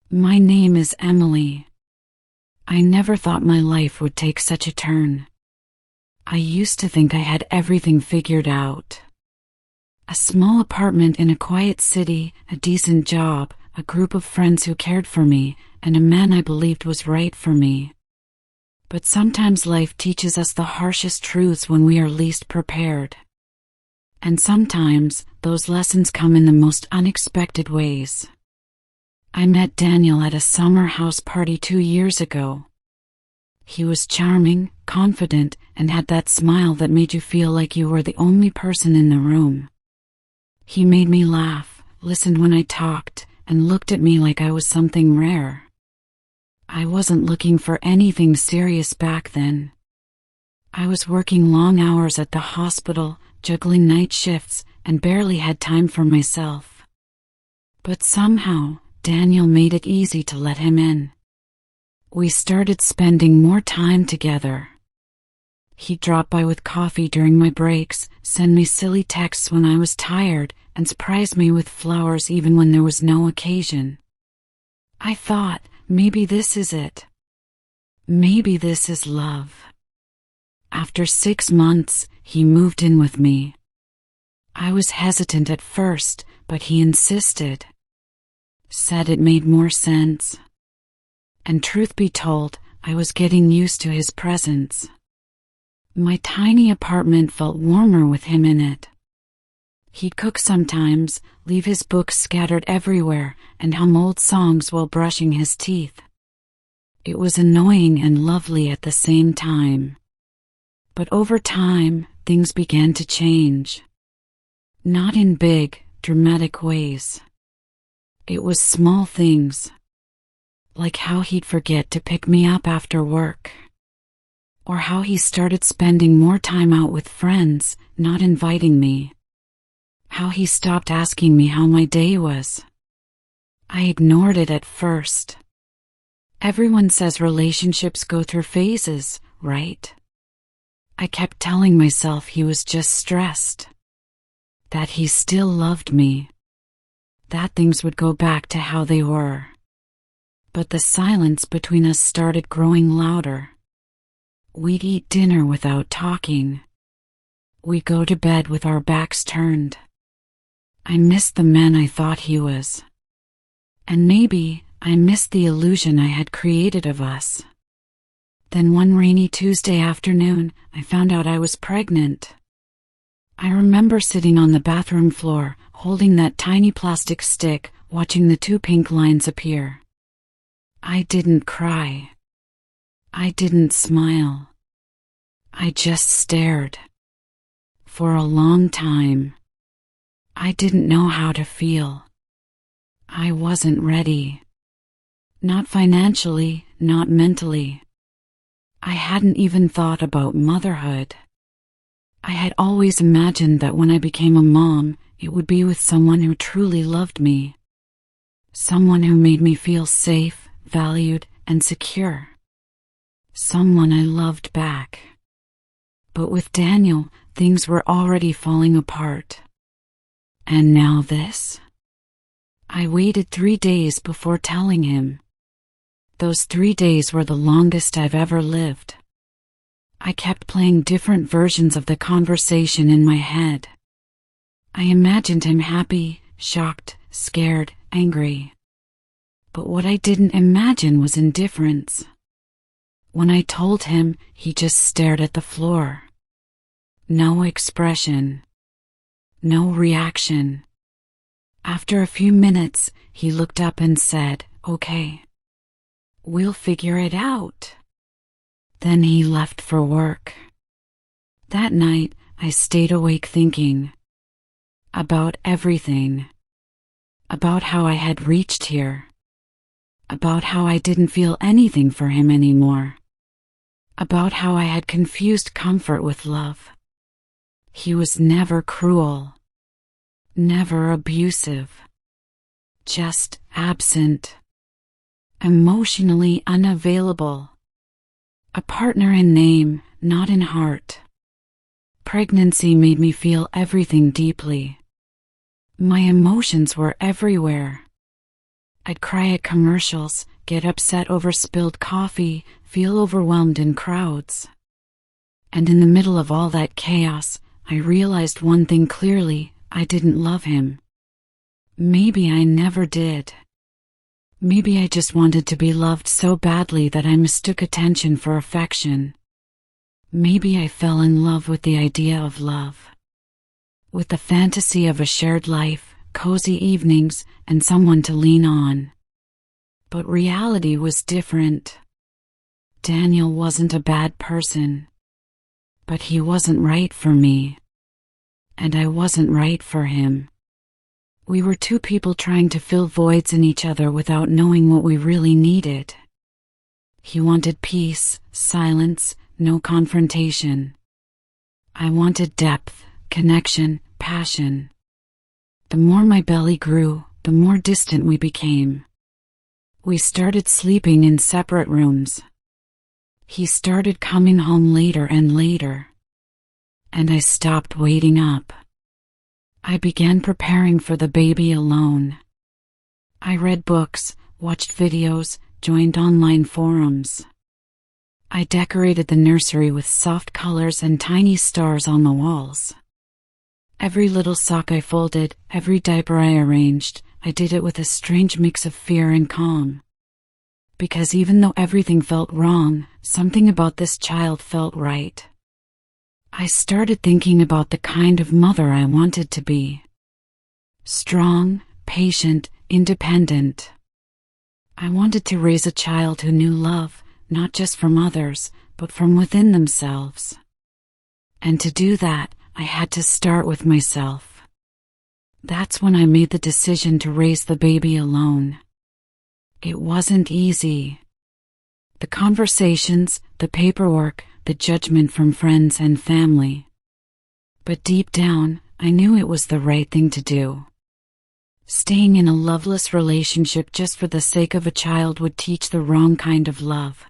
My name is Emily. I never thought my life would take such a turn. I used to think I had everything figured out. A small apartment in a quiet city, a decent job, a group of friends who cared for me, and a man I believed was right for me. But sometimes life teaches us the harshest truths when we are least prepared. And sometimes, those lessons come in the most unexpected ways. I met Daniel at a summer house party 2 years ago. He was charming, confident, and had that smile that made you feel like you were the only person in the room. He made me laugh, listened when I talked, and looked at me like I was something rare. I wasn't looking for anything serious back then. I was working long hours at the hospital, juggling night shifts, and barely had time for myself. But somehow, Daniel made it easy to let him in. We started spending more time together. He'd drop by with coffee during my breaks, send me silly texts when I was tired, and surprise me with flowers even when there was no occasion. I thought, maybe this is it. Maybe this is love. After 6 months, he moved in with me. I was hesitant at first, but he insisted. Said it made more sense. And truth be told, I was getting used to his presence. My tiny apartment felt warmer with him in it. He'd cook sometimes, leave his books scattered everywhere, and hum old songs while brushing his teeth. It was annoying and lovely at the same time. But over time, things began to change. Not in big, dramatic ways. It was small things. Like how he'd forget to pick me up after work. Or how he started spending more time out with friends, not inviting me. How he stopped asking me how my day was. I ignored it at first. Everyone says relationships go through phases, right? I kept telling myself he was just stressed. That he still loved me. That things would go back to how they were. But the silence between us started growing louder. We'd eat dinner without talking. We'd go to bed with our backs turned. I missed the man I thought he was. And maybe I missed the illusion I had created of us. Then one rainy Tuesday afternoon, I found out I was pregnant. I remember sitting on the bathroom floor, holding that tiny plastic stick, watching the 2 pink lines appear. I didn't cry. I didn't smile. I just stared. For a long time. I didn't know how to feel. I wasn't ready. Not financially, not mentally. I hadn't even thought about motherhood. I had always imagined that when I became a mom, it would be with someone who truly loved me. Someone who made me feel safe, valued, and secure. Someone I loved back. But with Daniel, things were already falling apart. And now this? I waited 3 days before telling him. Those 3 days were the longest I've ever lived. I kept playing different versions of the conversation in my head. I imagined him happy, shocked, scared, angry. But what I didn't imagine was indifference. When I told him, he just stared at the floor. No expression. No reaction. After a few minutes, he looked up and said, "Okay. We'll figure it out." Then he left for work. That night, I stayed awake thinking. About everything. About how I had reached here. About how I didn't feel anything for him anymore. About how I had confused comfort with love. He was never cruel. Never abusive. Just absent. Emotionally unavailable. A partner in name, not in heart. Pregnancy made me feel everything deeply. My emotions were everywhere. I'd cry at commercials, get upset over spilled coffee, feel overwhelmed in crowds. And in the middle of all that chaos, I realized one thing clearly: I didn't love him. Maybe I never did. Maybe I just wanted to be loved so badly that I mistook attention for affection. Maybe I fell in love with the idea of love, with the fantasy of a shared life, cozy evenings, and someone to lean on. But reality was different. Daniel wasn't a bad person, but he wasn't right for me, and I wasn't right for him. We were two people trying to fill voids in each other without knowing what we really needed. He wanted peace, silence, no confrontation. I wanted depth, connection, passion. The more my belly grew, the more distant we became. We started sleeping in separate rooms. He started coming home later and later. And I stopped waiting up. I began preparing for the baby alone. I read books, watched videos, joined online forums. I decorated the nursery with soft colors and tiny stars on the walls. Every little sock I folded, every diaper I arranged, I did it with a strange mix of fear and calm. Because even though everything felt wrong, something about this child felt right. I started thinking about the kind of mother I wanted to be. Strong, patient, independent. I wanted to raise a child who knew love, not just from others, but from within themselves. And to do that, I had to start with myself. That's when I made the decision to raise the baby alone. It wasn't easy. The conversations, the paperwork, the judgment from friends and family. But deep down, I knew it was the right thing to do. Staying in a loveless relationship just for the sake of a child would teach the wrong kind of love.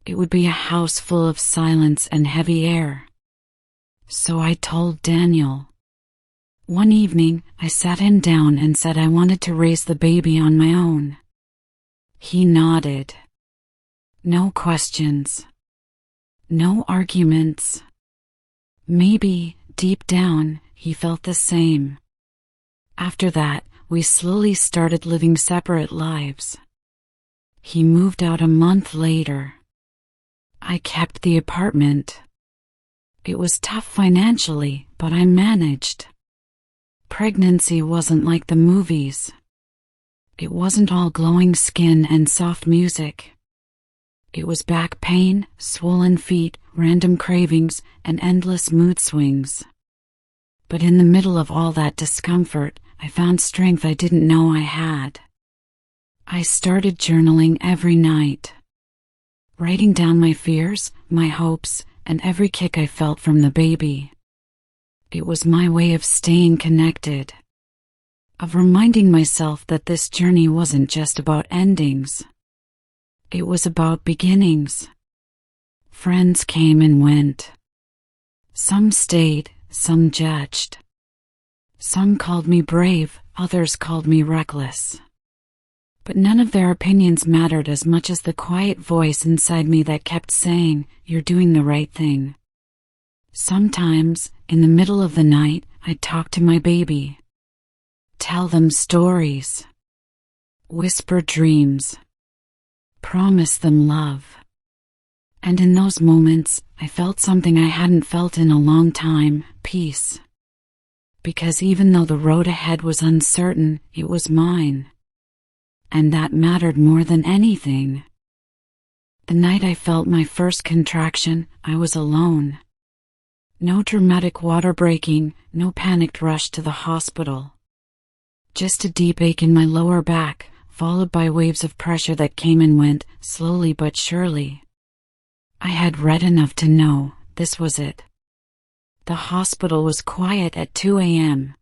It would be a house full of silence and heavy air. So I told Daniel. One evening, I sat him down and said I wanted to raise the baby on my own. He nodded. No questions. No arguments. Maybe, deep down, he felt the same. After that, we slowly started living separate lives. He moved out a month later. I kept the apartment. It was tough financially, but I managed. Pregnancy wasn't like the movies. It wasn't all glowing skin and soft music. It was back pain, swollen feet, random cravings, and endless mood swings. But in the middle of all that discomfort, I found strength I didn't know I had. I started journaling every night, writing down my fears, my hopes, and every kick I felt from the baby. It was my way of staying connected, of reminding myself that this journey wasn't just about endings. It was about beginnings. Friends came and went. Some stayed, some judged. Some called me brave, others called me reckless. But none of their opinions mattered as much as the quiet voice inside me that kept saying, "You're doing the right thing." Sometimes, in the middle of the night, I'd talk to my baby. Tell them stories. Whisper dreams. Promise them love. And in those moments, I felt something I hadn't felt in a long time: peace. Because even though the road ahead was uncertain, it was mine. And that mattered more than anything. The night I felt my first contraction, I was alone. No dramatic water breaking, no panicked rush to the hospital. Just a deep ache in my lower back, followed by waves of pressure that came and went, slowly but surely. I had read enough to know this was it. The hospital was quiet at 2 a.m.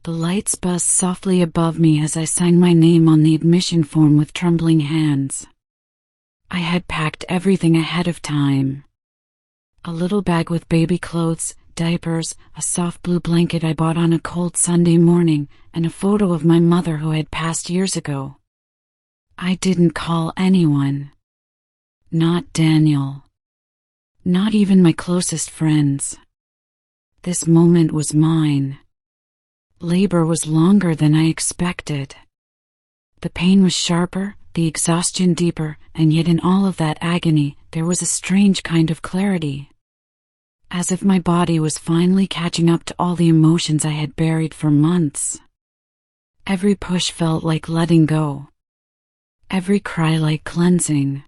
The lights buzzed softly above me as I signed my name on the admission form with trembling hands. I had packed everything ahead of time. A little bag with baby clothes, diapers, a soft blue blanket I bought on a cold Sunday morning, and a photo of my mother who had passed years ago. I didn't call anyone. Not Daniel. Not even my closest friends. This moment was mine. Labor was longer than I expected. The pain was sharper, the exhaustion deeper, and yet in all of that agony, there was a strange kind of clarity. As if my body was finally catching up to all the emotions I had buried for months. Every push felt like letting go. Every cry like cleansing.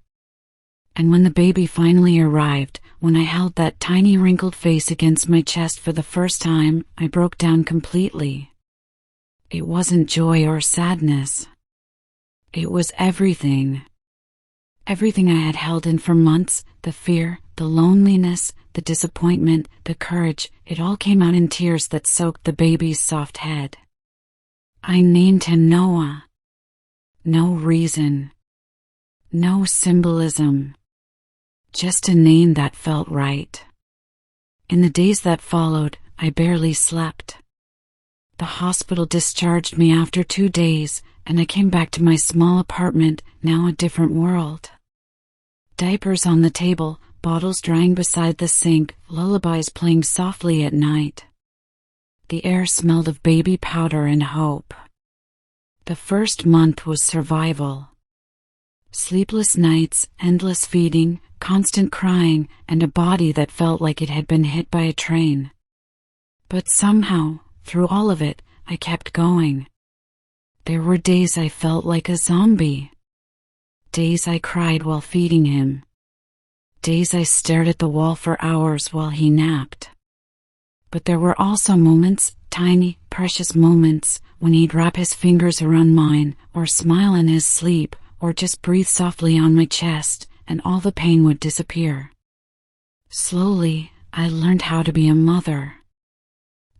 And when the baby finally arrived, when I held that tiny wrinkled face against my chest for the first time, I broke down completely. It wasn't joy or sadness. It was everything. Everything I had held in for months, the fear, the loneliness, the disappointment, the courage, it all came out in tears that soaked the baby's soft head. I named him Noah. No reason. No symbolism. Just a name that felt right. In the days that followed, I barely slept. The hospital discharged me after 2 days, and I came back to my small apartment, now a different world. Diapers on the table, bottles drying beside the sink, lullabies playing softly at night. The air smelled of baby powder and hope. The first month was survival. Sleepless nights, endless feeding, constant crying, and a body that felt like it had been hit by a train. But somehow, through all of it, I kept going. There were days I felt like a zombie. Days I cried while feeding him. Days I stared at the wall for hours while he napped. But there were also moments, tiny, precious moments, when he'd wrap his fingers around mine, or smile in his sleep, or just breathe softly on my chest, and all the pain would disappear. Slowly, I learned how to be a mother.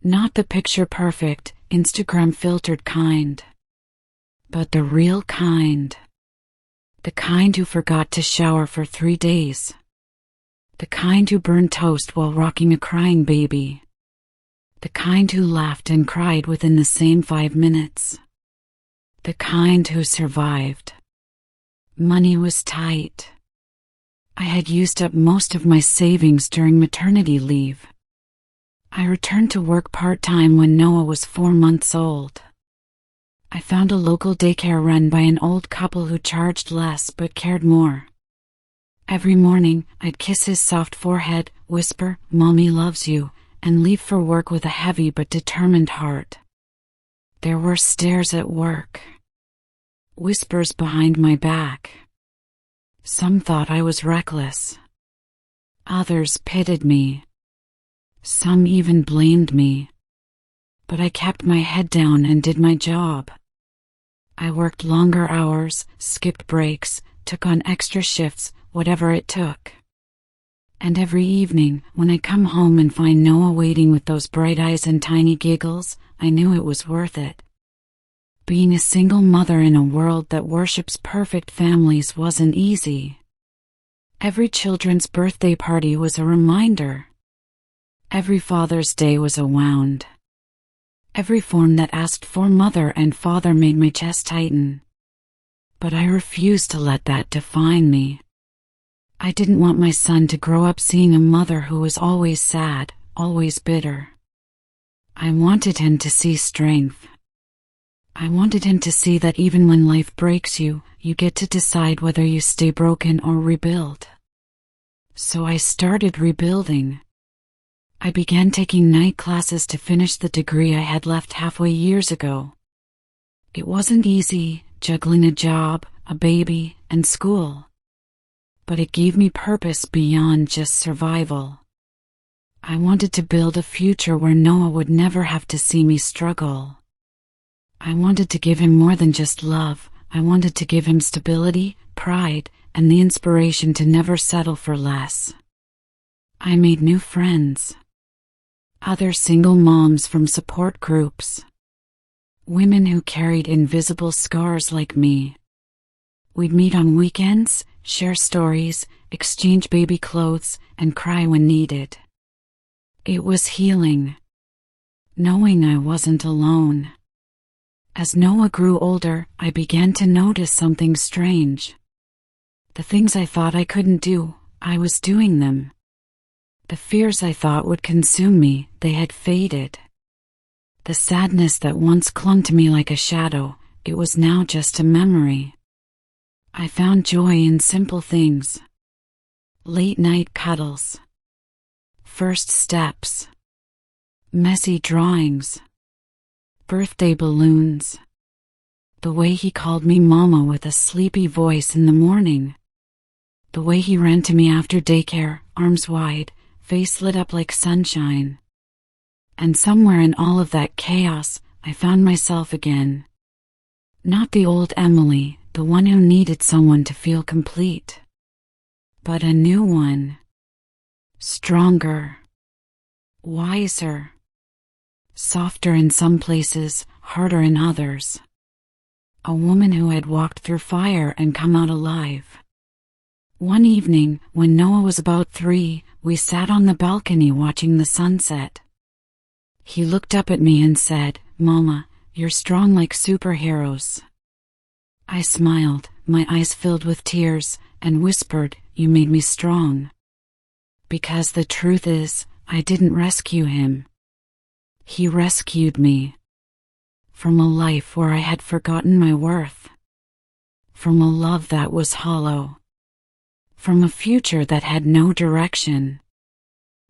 Not the picture-perfect, Instagram-filtered kind, but the real kind. The kind who forgot to shower for 3 days. The kind who burned toast while rocking a crying baby. The kind who laughed and cried within the same 5 minutes. The kind who survived. Money was tight. I had used up most of my savings during maternity leave. I returned to work part-time when Noah was 4 months old. I found a local daycare run by an old couple who charged less but cared more. Every morning, I'd kiss his soft forehead, whisper, "Mommy loves you," and leave for work with a heavy but determined heart. There were stares at work. Whispers behind my back. Some thought I was reckless. Others pitied me. Some even blamed me. But I kept my head down and did my job. I worked longer hours, skipped breaks, took on extra shifts, whatever it took. And every evening, when I come home and find Noah waiting with those bright eyes and tiny giggles, I knew it was worth it. Being a single mother in a world that worships perfect families wasn't easy. Every children's birthday party was a reminder. Every Father's Day was a wound. Every form that asked for mother and father made my chest tighten. But I refused to let that define me. I didn't want my son to grow up seeing a mother who was always sad, always bitter. I wanted him to see strength. I wanted him to see that even when life breaks you, you get to decide whether you stay broken or rebuild. So I started rebuilding. I began taking night classes to finish the degree I had left halfway years ago. It wasn't easy, juggling a job, a baby, and school. But it gave me purpose beyond just survival. I wanted to build a future where Noah would never have to see me struggle. I wanted to give him more than just love. I wanted to give him stability, pride, and the inspiration to never settle for less. I made new friends. Other single moms from support groups. Women who carried invisible scars like me. We'd meet on weekends, share stories, exchange baby clothes, and cry when needed. It was healing, knowing I wasn't alone. As Noah grew older, I began to notice something strange. The things I thought I couldn't do, I was doing them. The fears I thought would consume me, they had faded. The sadness that once clung to me like a shadow, it was now just a memory. I found joy in simple things. Late-night cuddles. First steps. Messy drawings. Birthday balloons. The way he called me Mama with a sleepy voice in the morning. The way he ran to me after daycare, arms wide, face lit up like sunshine. And somewhere in all of that chaos, I found myself again. Not the old Emily, the one who needed someone to feel complete. But a new one. Stronger. Wiser. Softer in some places, harder in others. A woman who had walked through fire and come out alive. One evening, when Noah was about 3, we sat on the balcony watching the sunset. He looked up at me and said, "Mama, you're strong like superheroes." I smiled, my eyes filled with tears, and whispered, "You made me strong." Because the truth is, I didn't rescue him. He rescued me. From a life where I had forgotten my worth. From a love that was hollow. From a future that had no direction.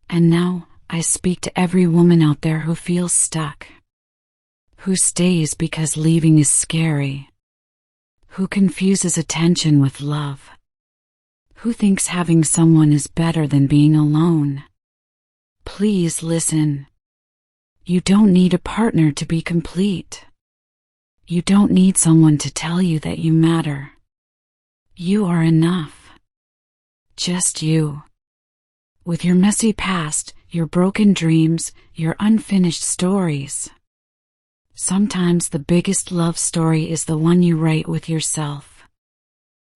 And now, I speak to every woman out there who feels stuck. Who stays because leaving is scary. Who confuses attention with love. Who thinks having someone is better than being alone. Please listen. You don't need a partner to be complete. You don't need someone to tell you that you matter. You are enough. Just you. With your messy past, your broken dreams, your unfinished stories. Sometimes the biggest love story is the one you write with yourself.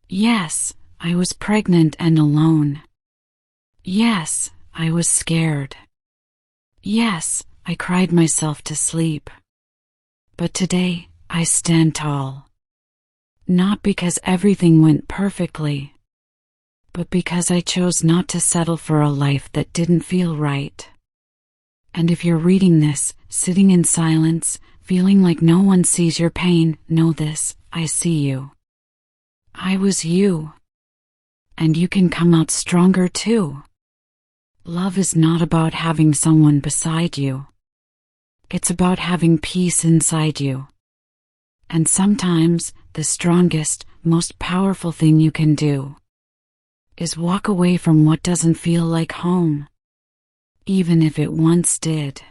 Yes, I was pregnant and alone. Yes, I was scared. Yes, I cried myself to sleep. But today, I stand tall. Not because everything went perfectly, but because I chose not to settle for a life that didn't feel right. And if you're reading this, sitting in silence, feeling like no one sees your pain, know this, I see you. I was you. And you can come out stronger too. Love is not about having someone beside you. It's about having peace inside you. And sometimes, the strongest, most powerful thing you can do is walk away from what doesn't feel like home, even if it once did.